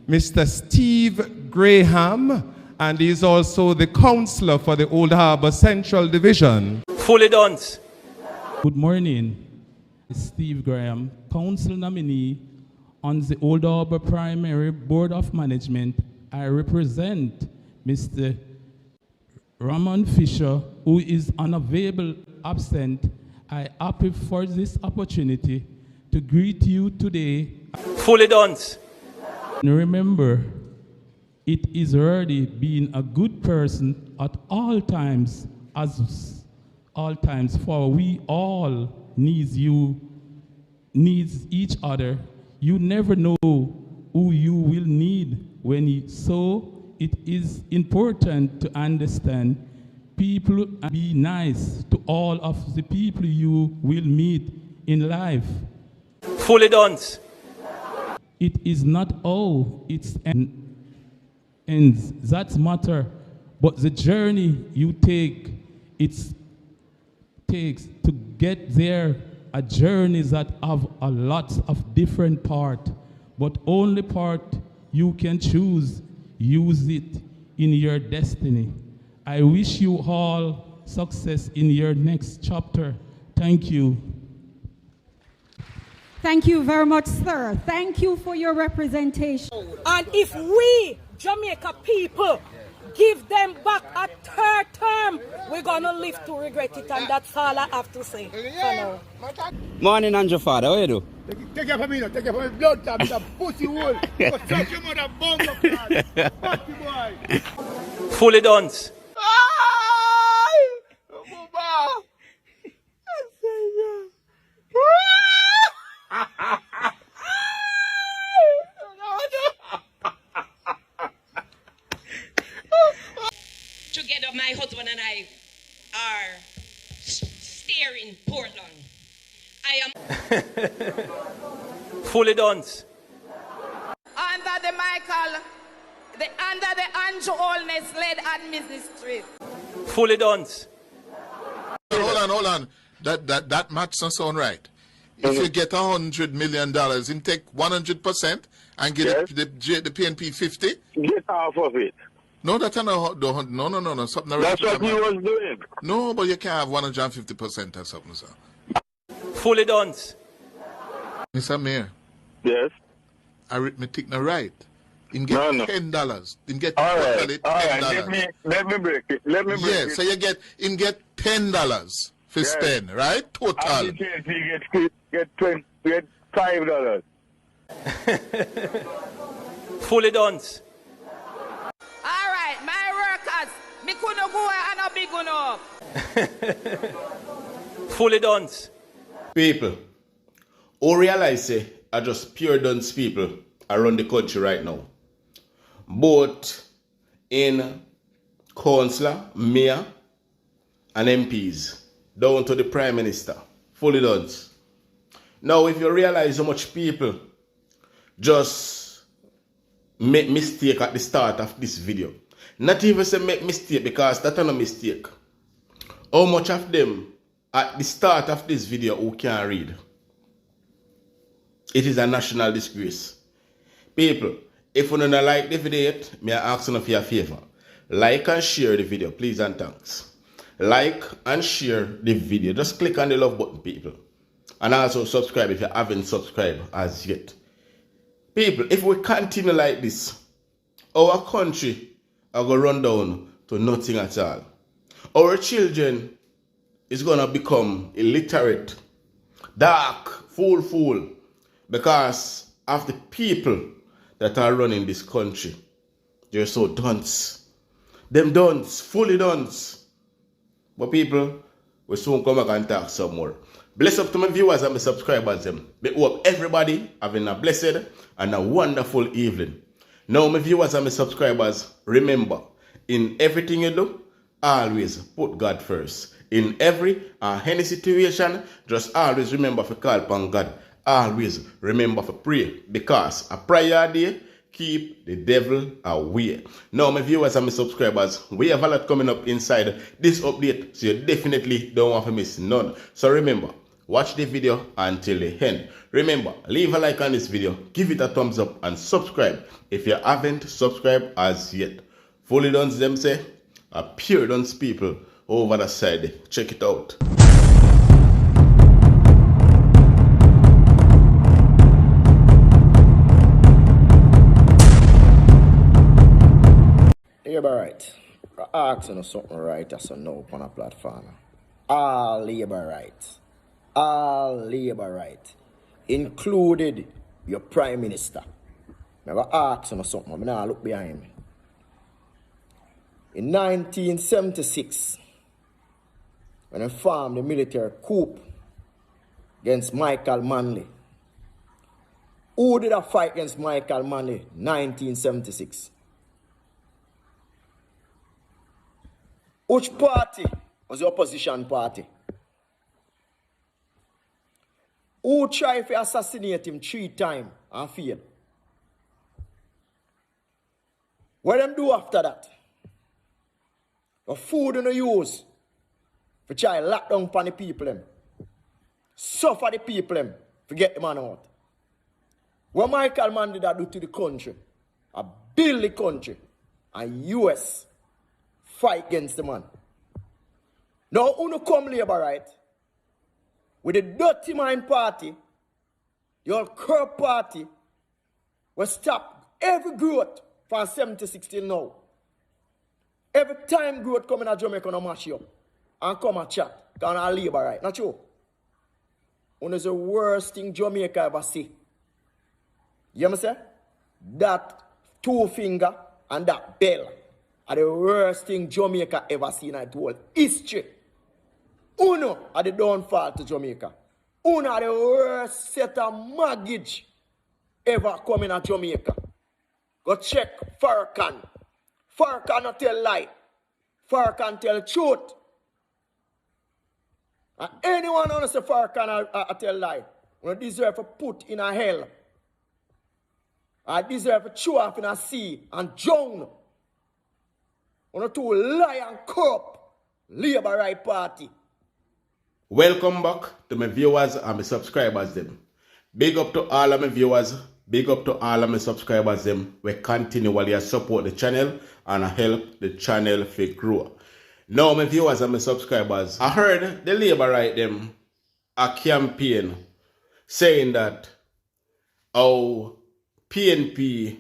Mr. Steve Graham, and he is also the councillor for the Old Harbour Central Division. Fully Dunce. Good morning. Steve Graham, council nominee on the Old Harbour Primary Board of Management. I represent Mr. Ramon Fisher, who is unavailable, absent. I happy for this opportunity to greet you today. Fully Dunce. And remember, it is already being a good person at all times, for we all needs each other. You never know who you will need when you, so it is important to understand people and be nice to all of the people you will meet in life. Fully Dunce. It is not all its ends that matter, but the journey you take, it takes to get there. A journey that have a lot of different parts, but only part you can choose, use it in your destiny. I wish you all success in your next chapter. Thank you. Thank you very much, sir. Thank you for your representation. And if we, Jamaica people, give them back a third term, we're gonna live to regret it, and that's all I have to say for now. Morning, Andrew Father. How you do? Take care for me, take care for me. Blood tap, the pussy hole. Go suck your mother bum up, party boy. Fully Dunce. Together, my husband and I are steering Portland. I am Fully Dunce. Under the under the Andrew Holness led administration. Fully Dunce. Hold on. That maths don't sound right. If you get $100 million, you take 100% and get the PNP 50. Get half of it. No, that's not no. Something that's what he was doing. No, but you can't have 150% or something, sir. Fully Dunce. Mr. Mayor. Yes. Arithmetic not right. You get $10. You get all right. $10. Let me break it. Yeah, so you get $10 for spend, right? Total. And you get $5. Fully Dunce. All right, my workers, me couldn't go and a big one up. Fully Dunce. People who realize are just pure dunce people around the country right now. Both in councillor, mayor, and MPs, down to the Prime Minister. Fully dunce. Now, if you realize how much people just make mistake at the start of this video, not even say make mistake because that's not a mistake. How much of them at the start of this video who can't read? It is a national disgrace. People, if you don't like the video yet, may I ask you for your favor. Like and share the video, please and thanks. Like and share the video. Just click on the love button, people. And also subscribe if you haven't subscribed as yet. People, if we continue like this, our country are going to run down to nothing at all. Our children is going to become illiterate, dark, fool, because of the people that are running this country. They're so dunce. Them dunce, fully dunce. But people, we soon come back and talk some more. Bless up to my viewers and my subscribers. I hope everybody having a blessed and a wonderful evening. Now my viewers and my subscribers, remember, in everything you do, always put God first. In any situation, just always remember to call upon God. Always remember to pray, because a prayer day keep the devil away. Now my viewers and my subscribers, we have a lot coming up inside this update, so you definitely don't want to miss none. So remember, Watch the video until the end. Remember, leave a like on this video, give it a thumbs up and subscribe if you haven't subscribed as yet. Fully Dunce them say, a pure Dunce people over the side. Check it out. Labourite, I ask you something right as you know upon a platform. All Labourite, included your Prime Minister. I ask you something, I now look behind me. In 1976, when I formed the military coup against Michael Manley, who did I fight against Michael Manley in 1976? Which party was the opposition party? Who tried to assassinate him 3 times and failed? What them do after that? The food in the use for try to lock down upon the people them. Suffer the people them to get the man out. What Michael Mann did that do to the country? I build the country. And US fight against the man. Now, who come Labourite with the dirty mind party, the old corrupt party, will stop every growth from 76 till now. Every time growth come in a Jamaica, no mash you up and come and chat. Because I Labourite. Not true. One is the worst thing Jamaica ever see. You understand? That 2 finger and that bell are the worst thing Jamaica ever seen in the whole history. Uno are the downfall to Jamaica. Uno are the worst set of mortgage ever coming to Jamaica. Go check Farrakhan. Farrakhan not tell lie. Farrakhan tell truth. And anyone who say Farrakhan tell lie, will deserve to put in a hell. I deserve to chew off in a sea and drown. On to lie and corrupt Labourite party. Welcome back to my viewers and my subscribers them. Big up to all of my viewers, big up to all of my subscribers them. We continually support the channel and help the channel to grow. Now my viewers and my subscribers, I heard the Labourite them a campaign saying that our PNP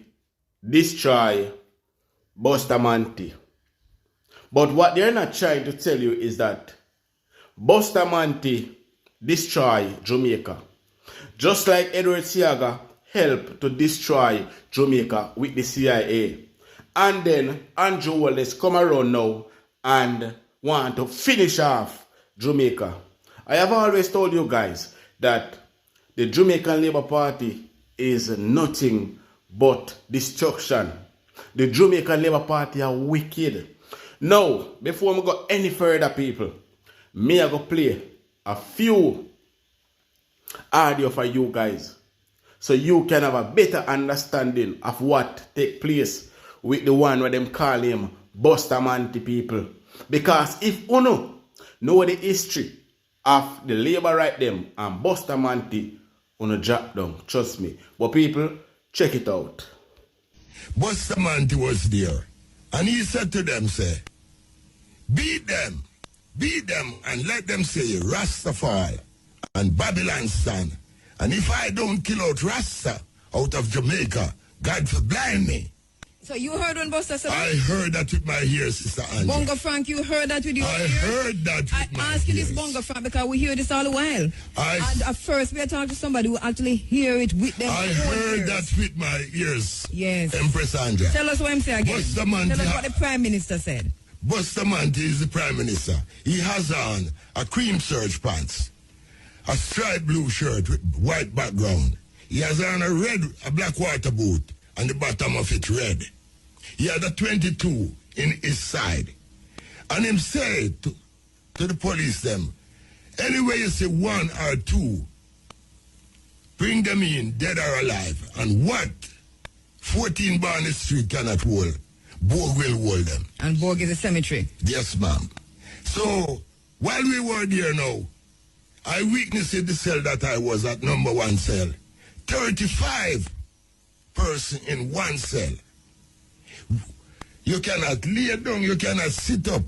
destroy Bustamante. But what they're not trying to tell you is that Bustamante destroy Jamaica. Just like Edward Seaga helped to destroy Jamaica with the CIA. And then Andrew Holness come around now and want to finish off Jamaica. I have always told you guys that the Jamaican Labour Party is nothing but destruction. The Jamaican Labour Party are wicked. Now, before we go any further, people, me I go play a few audio for you guys so you can have a better understanding of what take place with the one where them call him Bustamante people. Because if you know the history of the Labourite them and Bustamante, you drop down, trust me. But people, check it out. Bustamante was there and he said to them, say, beat them, and let them say Rastafari and Babylon stand. And if I don't kill out Rasta out of Jamaica, God for blind me. So you heard when Buster said that? I heard that with my ears, Sister Angela. Bongo Frank, you heard that with your ears? I heard that with my ears. I ask you this, Bongo Frank, because we hear this all the while. And at first we are talking to somebody who actually hear it with them. I heard that with my ears. Yes. Empress Angela. Tell us what I'm saying again. Bustamante, tell us what the Prime Minister said. Bustamante is the Prime Minister. He has on a cream serge pants, a striped blue shirt with white background. He has on a black water boot, and the bottom of it red. He had a 22 in his side. And him say to the police them, anyway you see 1 or 2, bring them in, dead or alive. And what 14 Barney Street cannot hold, Borg will hold them. And Borg is a cemetery? Yes, ma'am. So, while we were there now, I witnessed in the cell that I was at number 1 cell. 35 person in one cell. You cannot lay down, you cannot sit up.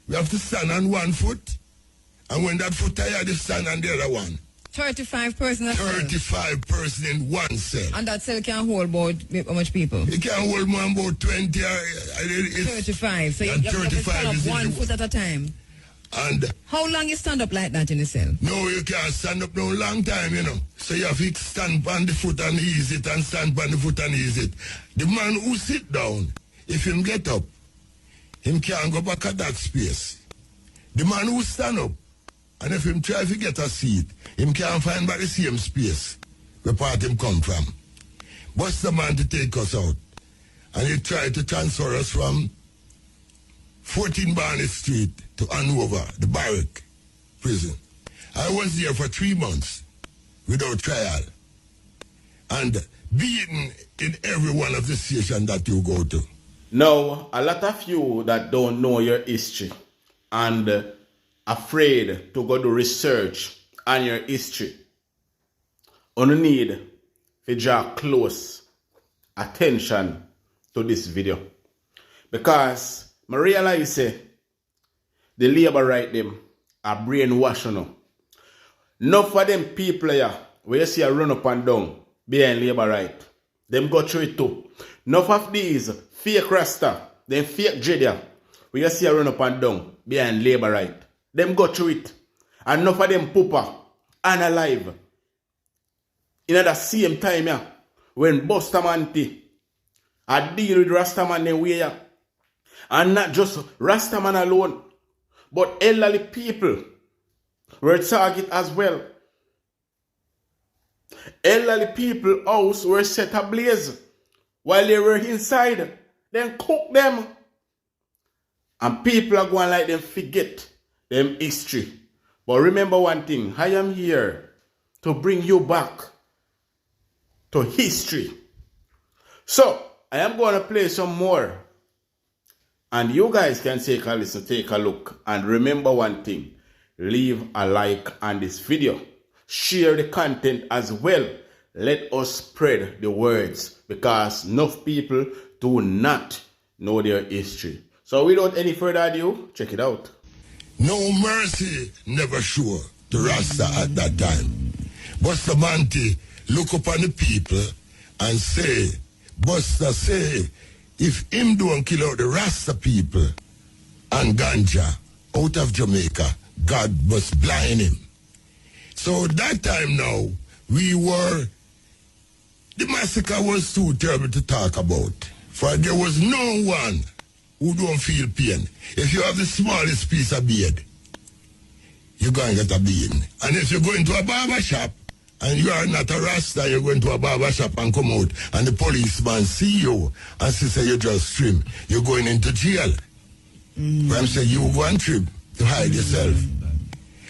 You have to stand on 1 foot, and when that foot tired, you stand on the other one. 35 person. 35 person in one cell. And that cell can hold about how much people? It can hold more about 20 or 35. So you have to stand up 1 foot at a time. And how long you stand up like that in the cell? No, you can't stand up no long time, you know. So you have to stand on the foot and ease it, and stand on the foot and ease it. The man who sit down, if him get up, him can't go back at that space. The man who stand up, and if him try to get a seat, him can't find back the same space where part him come from. What's the man to take us out? And he tried to transfer us from 14 Barnett Street to Hanover, the barrack prison. I was there for 3 months without trial and beaten in every one of the stations that you go to. Now, a lot of you that don't know your history and afraid to go do research on your history, you need to draw close attention to this video. Because I realize the Labourite them are brainwashing now. Enough of them people here, where you see a run up and down behind Labourite, them go through it too. Enough of these fake Rasta, them fake Jediah, where you see a run up and down behind Labourite, them go through it. And enough of them pooper and alive. In the same time here, when Bustamante I deal with Rastaman them way here. And not just Rastaman alone, but elderly people were targeted as well. Elderly people house were set ablaze while they were inside. Then cook them. And people are going like them forget them history. But remember one thing, I am here to bring you back to history. So, I am going to play some more. And you guys can take a listen, take a look. And remember one thing, leave a like on this video. Share the content as well. Let us spread the words, because enough people do not know their history. So without any further ado, check it out. No mercy never sure to Rasta at that time. Bustamante look upon the people and say, Busta say, if him don't kill out the Rasta people and ganja out of Jamaica, God must blind him. So that time now, the massacre was too terrible to talk about. For there was no one who don't feel pain. If you have the smallest piece of beard, you're going to get a bean. And if you go into a barber shop, and you are not a Rasta, you're going to a barber shop and come out, and the policeman see you and say you just trim, you're going into jail. I'm saying you go and trim to hide yourself.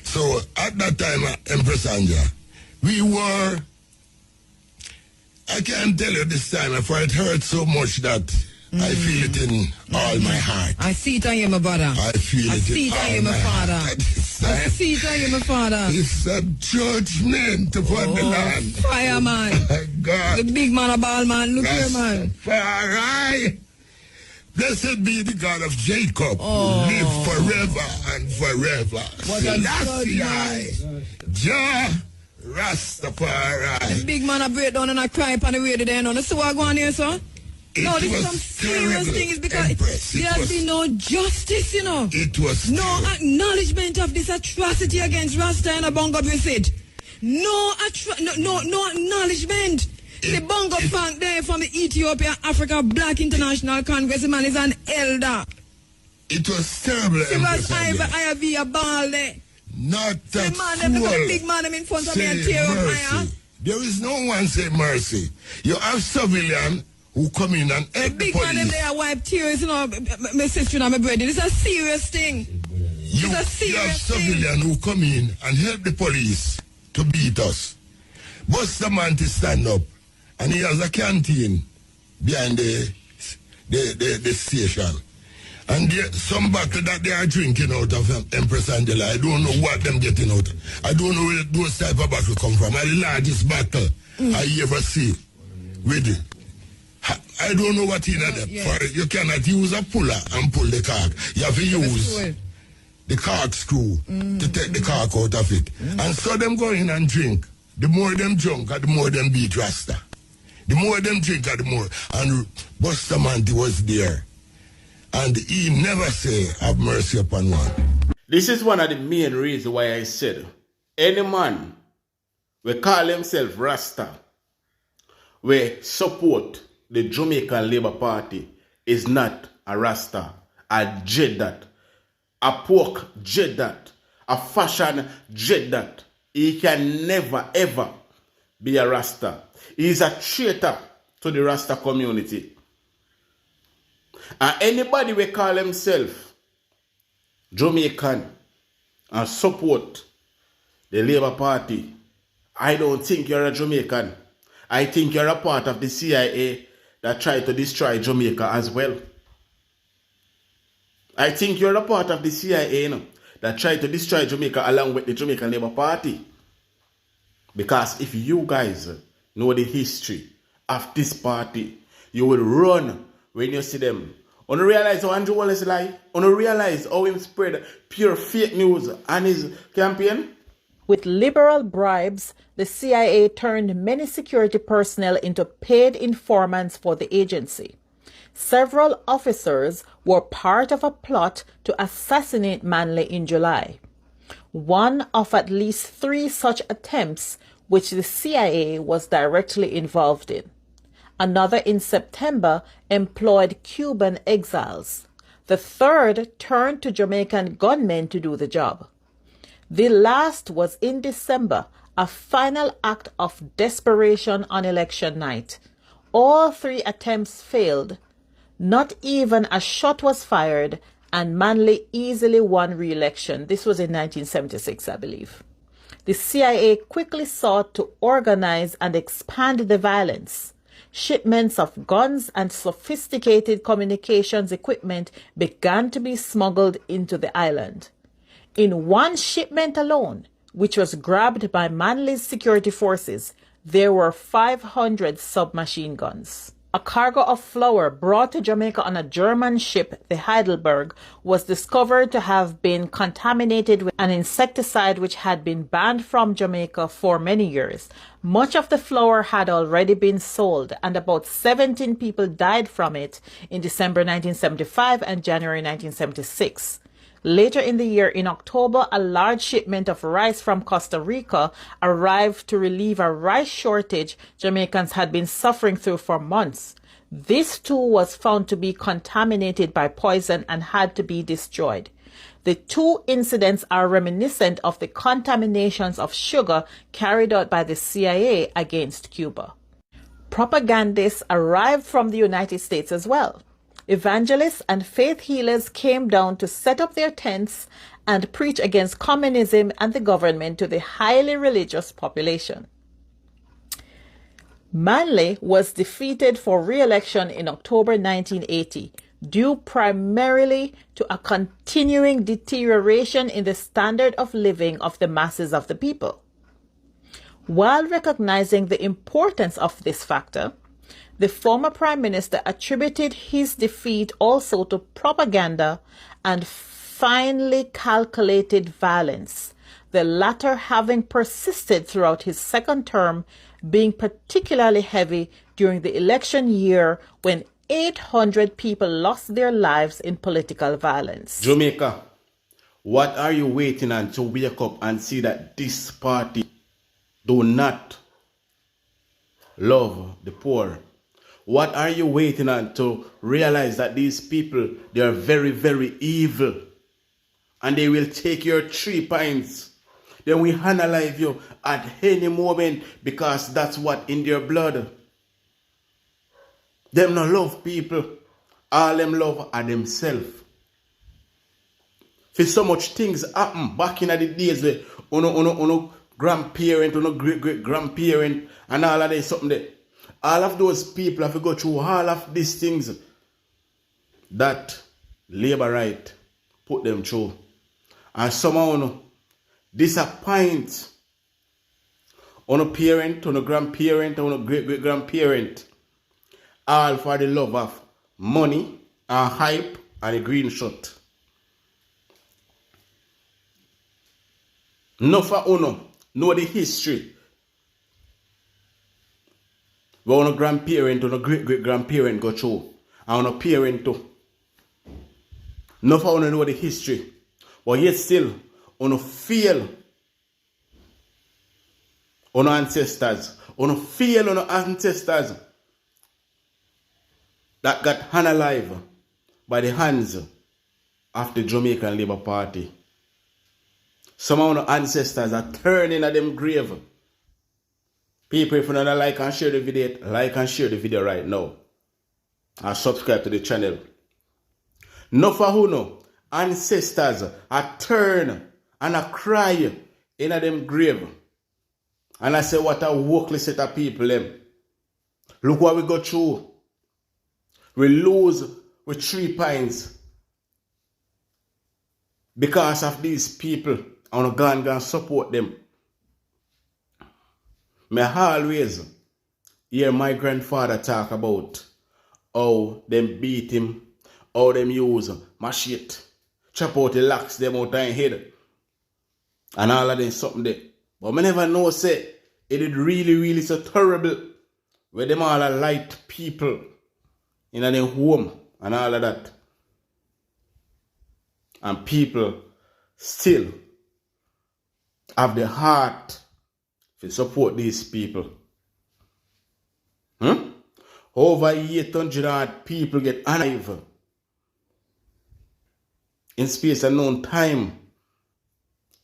So at that time, Empress Anja, we were, I can't tell you this time, for it hurt so much that I feel it in all my heart. I see it on you, my brother. I feel it in all my heart. I see it on you, my father. It's a judgment upon the land. Fire, man. Oh, God. The big man of all, man. Look here, man. Rastafari. Blessed be the God of Jacob, who live forever and forever. What a God, Jah Rastafari. The big man of break down and I cry upon the radio there. No, see what going on here, son? No, this is some serious thing. It's because there has been no justice, you know. It was no acknowledgement of this atrocity against Rasta and a Bongo visit. No acknowledgement. The Bongo Funk there from the Ethiopia Africa Black International Congress, man, is an elder. It was terrible. It was I be a ball there. Not that the big man in front of me and tear up my. There is no one say mercy. You have civilian who come in and help the police. Big man them there wipe tears, you know, my sister and my brother. It's a serious thing. You have civilian who come in and help the police to beat us. Bustamante stand up and he has a canteen behind the station. And some bottle that they are drinking out of Empress Angela, I don't know what them getting out. I don't know where those type of bottles come from. And the largest bottle I ever see with it. I don't know what in them. For you cannot use a puller and pull the cork. You have to use the cork screw to take the cork out of it. And so them go in and drink. The more them drunk, the more them beat Rasta. The more them drink, the more. And Bustamante was there. And he never say, have mercy upon one. This is one of the main reasons why I said, any man will call himself Rasta, will support the Jamaican Labour Party, is not a Rasta, a Jeddat, a pork Jeddat, a fashion Jeddat. He can never ever be a Rasta. He is a traitor to the Rasta community. And anybody will call himself Jamaican and support the Labour Party, I don't think you're a Jamaican. I think you're a part of the CIA that tried to destroy Jamaica as well. I think you're a part of the CIA that tried to destroy Jamaica along with the Jamaican Labour Party. Because if you guys know the history of this party, you will run when you see them. On realize how Andrew Wallace lie, on realize how him spread pure fake news on his campaign. With liberal bribes, the CIA turned many security personnel into paid informants for the agency. Several officers were part of a plot to assassinate Manley in July. One of at least 3 such attempts which the CIA was directly involved in. Another in September employed Cuban exiles. The third turned to Jamaican gunmen to do the job. The last was in December, a final act of desperation on election night. All 3 attempts failed. Not even a shot was fired, and Manley easily won re-election. This was in 1976, I believe. The CIA quickly sought to organize and expand the violence. Shipments of guns and sophisticated communications equipment began to be smuggled into the island. In one shipment alone, which was grabbed by Manley's security forces, there were 500 submachine guns. A cargo of flour brought to Jamaica on a German ship, the Heidelberg, was discovered to have been contaminated with an insecticide which had been banned from Jamaica for many years. Much of the flour had already been sold, and about 17 people died from it in December 1975 and January 1976. Later in the year, in October, a large shipment of rice from Costa Rica arrived to relieve a rice shortage Jamaicans had been suffering through for months. This too was found to be contaminated by poison and had to be destroyed. The 2 incidents are reminiscent of the contaminations of sugar carried out by the CIA against Cuba. Propagandists arrived from the United States as well. Evangelists and faith healers came down to set up their tents and preach against communism and the government to the highly religious population. Manley was defeated for re-election in October 1980, due primarily to a continuing deterioration in the standard of living of the masses of the people. While recognizing the importance of this factor, the former Prime Minister attributed his defeat also to propaganda and finely calculated violence, the latter having persisted throughout his second term, being particularly heavy during the election year when 800 people lost their lives in political violence. Jamaica, what are you waiting on to wake up and see that this party do not love the poor? What are you waiting on to realize that these people, they are very, very evil, and they will take your 3 pints? They will unalive you at any moment because that's what in their blood. Them not love people. All them love are themselves. For so much things happen back in the days where uno grandparent, uno great-great-grandparent, and all of that something there. All of those people have to go through all of these things that Labourite put them through. And somehow disappoint on a parent, on a grandparent, on a great-great-grandparent, all for the love of money and hype and a green shot. No for uno, know the history. Where on a grandparent, on a great-great-grandparent go through, and on a parent too. No for uno know the history. But yet still, on a feel on our ancestors, on a feel on our ancestors that got hand alive by the hands of the Jamaican Labour Party. Some of our ancestors are turning at them grave. People, if you don't like and share the video, like and share the video right now. And subscribe to the channel. No for who no. Ancestors are turn and a cry in a them grave. And I say, what a workless set of people them. Look what we go through. We lose with 3 points because of these people. I want to go and support them. Me always hear my grandfather talk about how them beat him, how them use machete, chop out the locks them out of head, and all of them something there. But I never know say it is really so terrible where them all are light people in their home and all of that. And people still have the heart to support these people. Over 800 people get alive in space and known time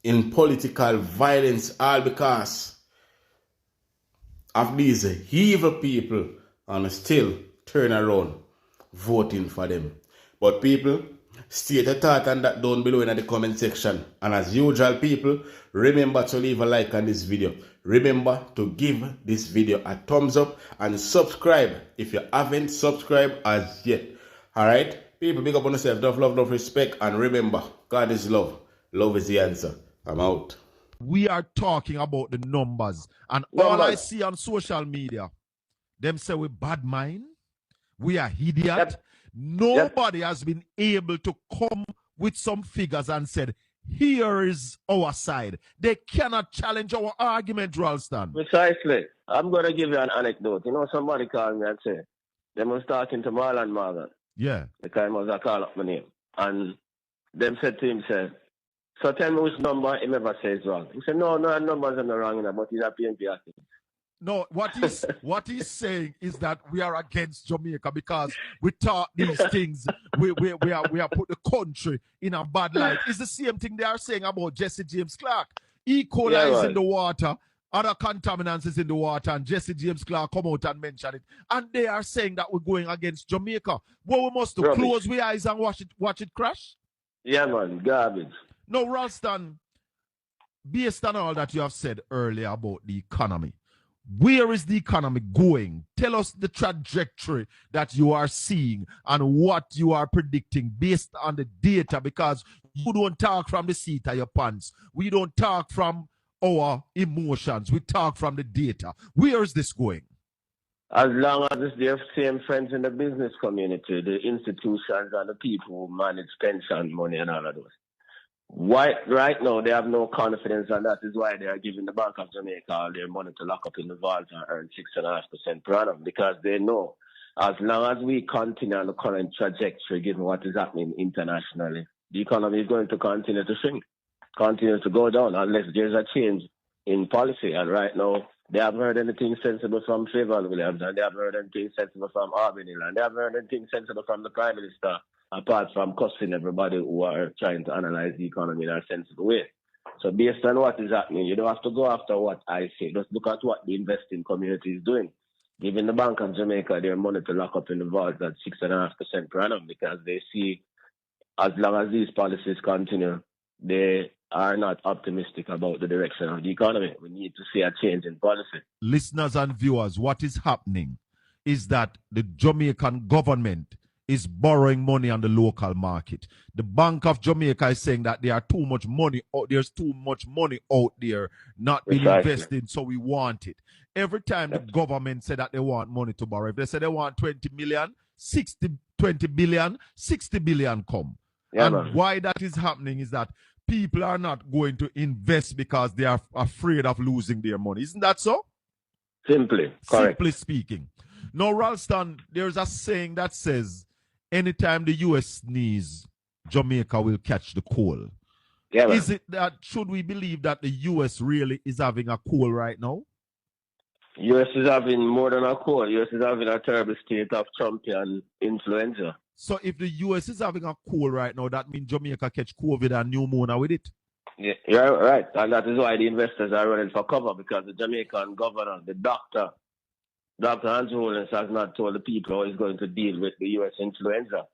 in political violence, all because of these evil people, and still turn around voting for them. But people, state a thought and that down below in the comment section. And as usual, people, remember to leave a like on this video. Remember to give this video a thumbs up and subscribe if you haven't subscribed as yet. Alright? People, big up on yourself. Love, respect. And remember, God is love. Love is the answer. I'm out. We are talking about the numbers. And all I see on social media, them say we bad mind, we are idiot. Yep. Nobody has been able to come with some figures and said, here is our side. They cannot challenge our argument, Ralston. Precisely. I'm going to give you an anecdote. You know, somebody called me and said, they was talking to Marlon Morgan. Yeah. The time was I call up my name. And them said to him, said, so tell me which number he never says wrong. He said, no, numbers are not wrong, but he's a PNP activist. No, what he's saying is that we are against Jamaica because we taught these things. We are put the country in a bad light. It's the same thing they are saying about Jesse James Clark. E. coli is in the water, other contaminants is in the water, and Jesse James Clark come out and mention it. And they are saying that we're going against Jamaica. What we must do, close our eyes and watch it crash? Yeah, man, garbage. No, Ralston, based on all that you have said earlier about the economy, where is the economy going? Tell us the trajectory that you are seeing and what you are predicting based on the data, because you don't talk from the seat of your pants. We don't talk from our emotions. We talk from the data. Where is this going? As long as it's their same friends in the business community, the institutions and the people who manage pension money and all of those. Right now, they have no confidence, and that is why they are giving the Bank of Jamaica all their money to lock up in the vault and earn 6.5% per annum, because they know as long as we continue on the current trajectory, given what is happening internationally, the economy is going to continue to shrink, continue to go down, unless there's a change in policy. And right now, they haven't heard anything sensible from Trayvon Williams, and they haven't heard anything sensible from Albany, and they haven't heard anything sensible from the Prime Minister, apart from cussing everybody who are trying to analyze the economy in a sensible way. So based on what is happening, you don't have to go after what I say. Just look at what the investing community is doing. Giving the Bank of Jamaica their money to lock up in the vault at 6.5% per annum, because they see as long as these policies continue, they are not optimistic about the direction of the economy. We need to see a change in policy. Listeners and viewers, what is happening is that the Jamaican government is borrowing money on the local market. The Bank of Jamaica is saying that there's too much money out there not being invested, so we want it. Every time the government say that they want money to borrow, if they say they want 20 million, 20 billion, 60 billion come. Yeah, and man. why that is happening is that people are not going to invest because they are afraid of losing their money. Isn't that so? Simply, correct. Simply speaking. Now, Ralston, there's a saying that says, anytime the U.S. sneeze, Jamaica will catch the cold. Yeah, man. Is it that, should we believe that the U.S. really is having a cold right now? U.S. is having more than a cold. U.S. is having a terrible state of Trumpian influenza. So if the U.S. is having a cold right now, that means Jamaica catch COVID and pneumonia with it? Yeah, you're right. And that is why the investors are running for cover, because the Jamaican governor, the doctor, Dr. Andrew Holness, has not told the people how he's going to deal with the U.S. influenza.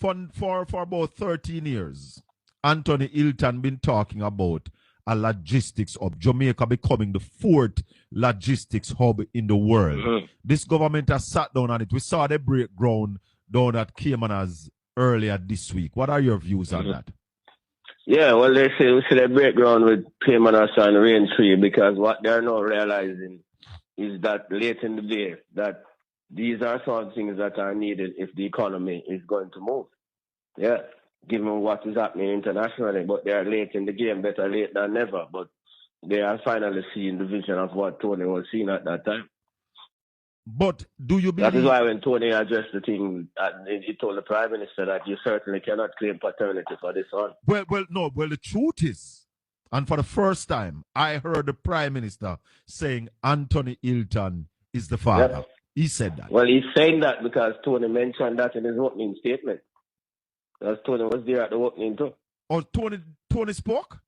For about 13 years, Anthony Hilton been talking about a logistics hub, Jamaica becoming the 4th logistics hub in the world. Mm-hmm. This government has sat down on it. We saw the breakdown down at Caymanas earlier this week. What are your views on that? Yeah, well, they say we see the breakdown with Caymanas and Raintree, because what they're not realizing is that late in the day, that these are some things that are needed if the economy is going to move. Yeah, given what is happening internationally, but they are late in the game, better late than never. But they are finally seeing the vision of what Tony was seeing at that time. But do you believe... That is why when Tony addressed the thing, he told the Prime Minister that you certainly cannot claim paternity for this one. Well, the truth is, and for the first time, I heard the Prime Minister saying Anthony Hilton is the father. Yep. He said that. Well, he's saying that because Tony mentioned that in his opening statement. Because Tony was there at the opening too. Oh, Tony spoke?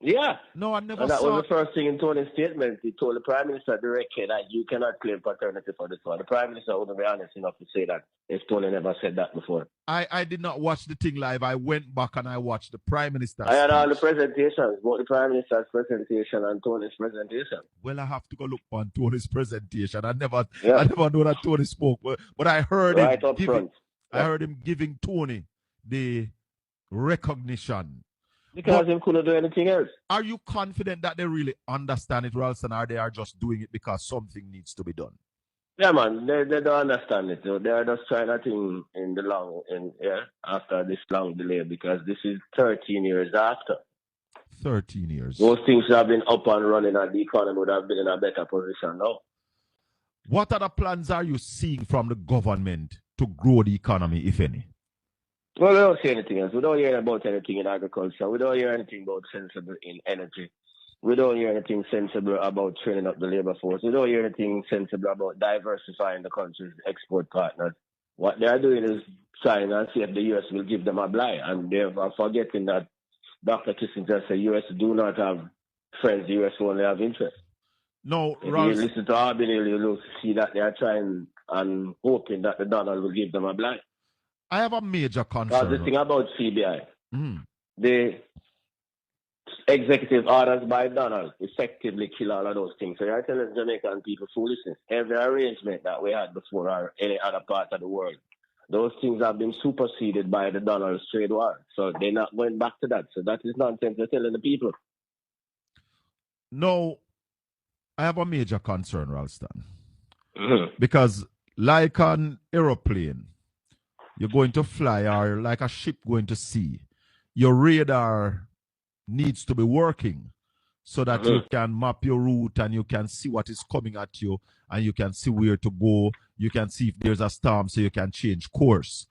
Yeah. No, I never and that saw... was the first thing in Tony's statement. He told the Prime Minister directly that you cannot claim paternity for this one. The Prime Minister wouldn't be honest enough to say that if Tony never said that before. I did not watch the thing live. I went back and I watched the Prime Minister's I had speech. all the presentations, both the Prime Minister's presentation and Tony's presentation. Well, I have to go look on Tony's presentation. I never know that Tony spoke, but I heard right him up front. I heard him giving Tony the recognition. Because he couldn't do anything else. Are you confident that they really understand it, Ralston, or they are just doing it because something needs to be done? Yeah, man, they don't understand it. They are just trying a thing after this long delay, because this is 13 years after. 13 years. Those things have been up and running, and the economy would have been in a better position now. What other plans are you seeing from the government to grow the economy, if any? Well, we don't see anything else. We don't hear about anything in agriculture. We don't hear anything about sensible in energy. We don't hear anything sensible about training up the labor force. We don't hear anything sensible about diversifying the country's export partners. What they are doing is trying and see if the U.S. will give them a blight. And they are forgetting that Dr. Kissinger said U.S. do not have friends. The U.S. only have interest. No, if you listen to Albany, you'll see that they are trying and hoping that the Donald will give them a blight. I have a major concern. The thing about CBI, the executive orders by Donald effectively kill all of those things. So you're telling Jamaican people foolishness. Every arrangement that we had before or any other part of the world, those things have been superseded by the Donald's trade war. So they're not going back to that. So that is nonsense they're telling the people. No, I have a major concern, Ralston. Because like an aeroplane, you're going to fly, or like a ship going to sea, your radar needs to be working so that you can map your route and you can see what is coming at you and you can see where to go. You can see if there's a storm so you can change course.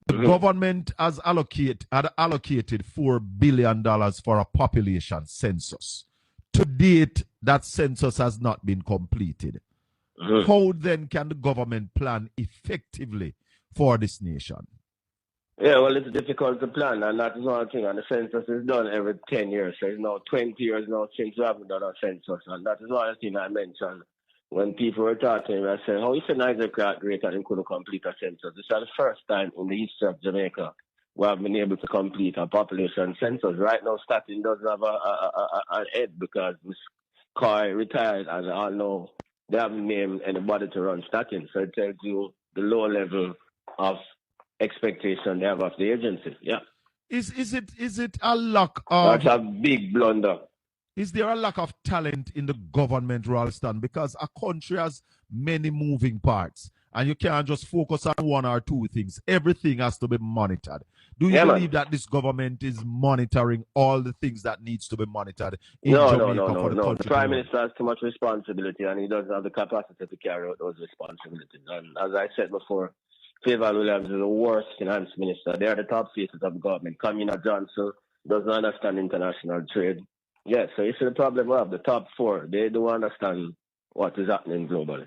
The government had allocated $4 billion for a population census. To date, that census has not been completed. How then can the government plan effectively for this nation? Yeah, well, it's difficult to plan, and that is one thing. And the census is done every 10 years. So it's now 20 years now since we haven't done a census. And that is one thing I mentioned when people were talking to me. I said, how is Niger great and couldn't complete a census? This is the first time in the history of Jamaica we have been able to complete a population census. Right now, Statin doesn't have an head because Ms. Coy retired, and I know they haven't named anybody to run Statin. So it tells you the low level of expectation they have of the agency. Yeah. Is it a lack of... That's a big blunder. Is there a lack of talent in the government, Ralston? Because a country has many moving parts, and you can't just focus on one or two things. Everything has to be monitored. Do you believe that this government is monitoring all the things that needs to be monitored in Jamaica for the country? The Prime Minister has too much responsibility, and he doesn't have the capacity to carry out those responsibilities. And as I said before, Favour Williams is the worst finance minister. They are the top faces of the government. Kamina Johnson doesn't understand international trade. Yeah, so you see the problem we have, the top four, they don't understand what is happening globally.